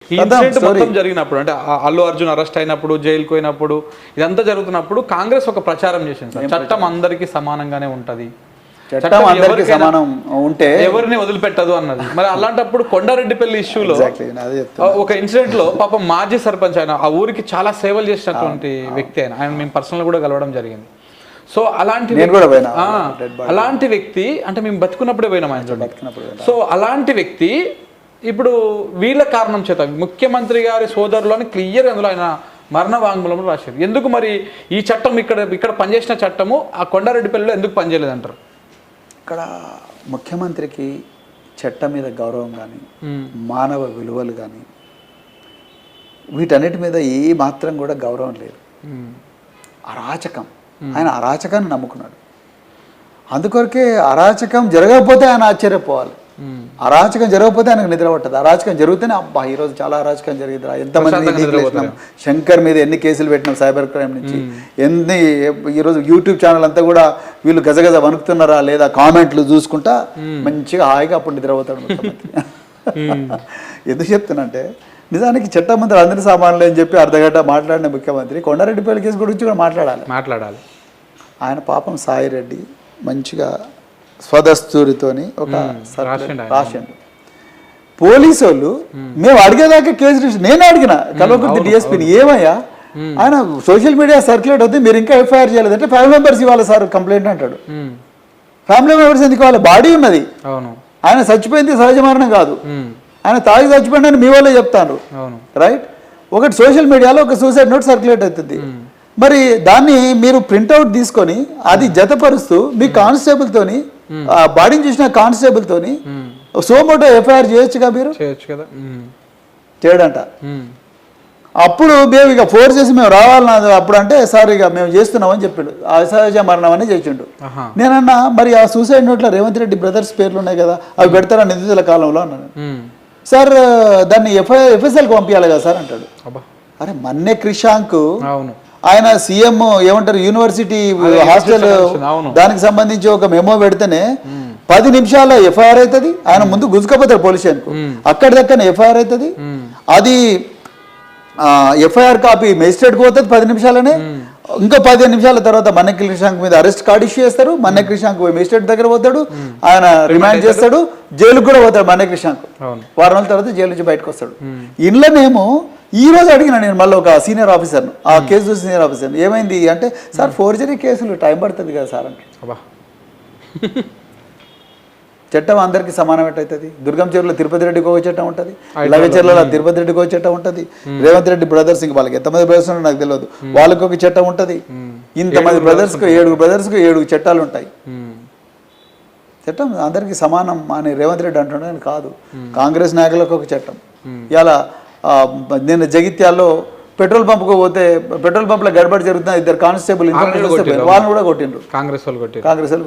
ఈ ఇన్సిడెంట్ మొత్తం జరిగినప్పుడు అంటే అల్లు అర్జున్ అరెస్ట్ అయినప్పుడు జైలుకు పోయినప్పుడు ఇదంతా జరుగుతున్నప్పుడు కాంగ్రెస్ ఒక ప్రచారం చేసింది సార్, చట్టం అందరికీ సమానంగానే ఉంటది, చట్టం అందరికీ సమానం ఉంటే ఎవరిని వదిలిపెట్టదు అన్నది. మరి అలాంటప్పుడు కొండారెడ్డిపల్లి ఇష్యూలో ఒక ఇన్సిడెంట్ లో పాపం మాజీ సర్పంచ్ ఆయన ఆ ఊరికి చాలా సేవలు చేసినటువంటి వ్యక్తి ఆయన మేము పర్సనల్ కూడా కలవడం జరిగింది. సో అలాంటి వ్యక్తి అంటే మేము బతుకున్నప్పుడే పోయినాం ఆయన. సో అలాంటి వ్యక్తి ఇప్పుడు వీళ్ళ కారణం చేత ముఖ్యమంత్రి గారి సోదరులు అని క్లియర్ అందులో ఆయన మరణ వాంగ్మూలంలో రాశారు. ఎందుకు మరి ఈ చట్టం ఇక్కడ పనిచేసిన చట్టము ఆ కొండారెడ్డిపల్లిలో ఎందుకు పనిచేయలేదంటారు? ఇక్కడ ముఖ్యమంత్రికి చట్టం మీద గౌరవం కానీ మానవ విలువలు కానీ వీటన్నిటి మీద ఏ మాత్రం కూడా గౌరవం లేదు. అరాచకం, ఆయన అరాచకాన్ని నమ్ముకున్నాడు. అందుకొరకే అరాచకం జరగకపోతే ఆయన ఆశ్చర్యపోవాలి. అరాచకం జరగకపోతే ఆయనకు నిద్ర పట్టదు. అరాచకం జరిగితేనే అబ్బా ఈరోజు చాలా అరాచకం జరిగింది, ఎంతమంది శంకర్ మీద ఎన్ని కేసులు పెట్టినాం సైబర్ క్రైమ్ నుంచి, ఈరోజు యూట్యూబ్ ఛానల్ అంతా కూడా వీళ్ళు గజగజ వణుకుతున్నారా లేదా కామెంట్లు చూసుకుంటా మంచిగా హాయిగా అప్పుడు నిద్రపోతాడు ముఖ్యమంత్రి. ఎందుకు చెప్తున్నంటే నిజానికి చట్టమంత్రి అందరి సామాన్లు అని చెప్పి అర్ధగంట మాట్లాడిన ముఖ్యమంత్రి కొండారెడ్డిపల్లి కేసు గురించి కూడా మాట్లాడాలి. ఆయన పాపం సాయిరెడ్డి మంచిగా స్వదస్తూరితోని ఒక రాసిండు. పోలీసు వాళ్ళు మేము అడిగేదాకా కేసు నేను అడిగిన కల్వకుర్తి డిఎస్పీని, ఏమయ్యా ఆయన సోషల్ మీడియా సర్క్యులేట్ అవుతుంది మీరు ఇంకా ఎఫ్ఐఆర్ చేయలేదంటే ఫ్యామిలీ మెంబర్స్ ఇవ్వాలి సార్ కంప్లైంట్ అంటాడు. ఫ్యామిలీ మెంబర్స్ ఎందుకు ఇవ్వాలి? బాడీ ఉన్నది, ఆయన చచ్చిపోయింది సహజ మరణం కాదు, ఆయన తాగి చచ్చిపోయిందని మీ వాళ్ళే చెప్తాను రైట్. ఒకటి సోషల్ మీడియాలో ఒక సూసైడ్ నోట్ సర్క్యులేట్ అవుతుంది, మరి దాన్ని మీరు ప్రింట్అవుట్ తీసుకొని అది జతపరుస్తూ మీ కానిస్టేబుల్తోని బాడీని చూసిన కానిస్టేబుల్తోని సోమోటో ఎఫ్ఐఆర్ చేయొచ్చుగా, మీరు చేయడంట. అప్పుడు మేము ఇక ఫోర్స్ చేసి మేము రావాలన్నది అప్పుడు అంటే సార్ ఇక మేము చేస్తున్నామని చెప్పాడు, అసహజ మరణం అని చేసిండు. నేనన్నా మరి ఆ సూసైడ్ నోట్లో రేవంత్ రెడ్డి బ్రదర్స్ పేర్లు ఉన్నాయి కదా అవి పెడతారా నిందితుల కాలంలో అన్నాను. సార్ దాన్ని ఎఫ్ఎస్ఎల్కి పంపించాలి కదా సార్ అంటాడు. అరే మన్నే క్రిషాంక్ ఆయన సీఎం ఏమంటారు యూనివర్సిటీ హాస్టల్ దానికి సంబంధించి ఒక మెమో పెడితేనే 10 నిమిషాల్లో ఎఫ్ఐఆర్ అవుతుంది. ఆయన ముందు గుంజుకపోతాడు పోలీస్ స్టేషన్కు, అక్కడి దక్కన ఎఫ్ఐఆర్ అవుతుంది. అది ఎఫ్ఐఆర్ కాపీ మేజిస్ట్రేట్కి పోతుంది 10 నిమిషాలనే. ఇంకో 15 నిమిషాల తర్వాత మన్నే క్రిషాంక్ మీద అరెస్ట్ కార్డు ఇష్యూ చేస్తారు. మన్నే క్రిషాంక్ మేజిస్ట్రేట్ దగ్గర పోతాడు, ఆయన రిమాండ్ చేస్తాడు, జైలుకు కూడా పోతాడు. మన్నే క్రిషాంక్ వారం రోజుల తర్వాత జైలు నుంచి బయటకు వస్తాడు. ఇంట్లోనేమో ఈ రోజు అడిగిన నేను మళ్ళీ ఒక సీనియర్ ఆఫీసర్ను, ఆ కేసు చూసి సీనియర్ ఆఫీసర్ ఏమైంది అంటే సార్ ఫోర్జరీ కేసులు టైం పడుతుంది కదా సార్ అంటే. చట్టం అందరికీ సమానం ఎట్టవుతుంది? దుర్గం చెరువులో తిరుపతి రెడ్డికి ఒక చట్టం ఉంటుంది, లగచెర్లలో తిరుపతి రెడ్డికి ఒక చట్టం ఉంటుంది, రేవంత్ రెడ్డి బ్రదర్స్ ఇంక వాళ్ళకి ఎంతమంది బ్రదర్స్ ఉన్నారో నాకు తెలియదు, వాళ్ళకి ఒక చట్టం ఉంటుంది. ఇంతమంది బ్రదర్స్కు 7 చట్టాలు ఉంటాయి. చట్టం అందరికీ సమానం అని రేవంత్ రెడ్డి అంటున్నాను కాదు, కాంగ్రెస్ నాయకులకు ఒక చట్టం. ఇలా నేను జగిత్యాల్లో పెట్రోల్ పంపుకు పోతే పెట్రోల్ పంపులో గడబడి జరుగుతున్న 2 కానిస్టేబుల్ వాళ్ళని కూడా కొట్టిండ్రు, కాంగ్రెస్ వాళ్ళు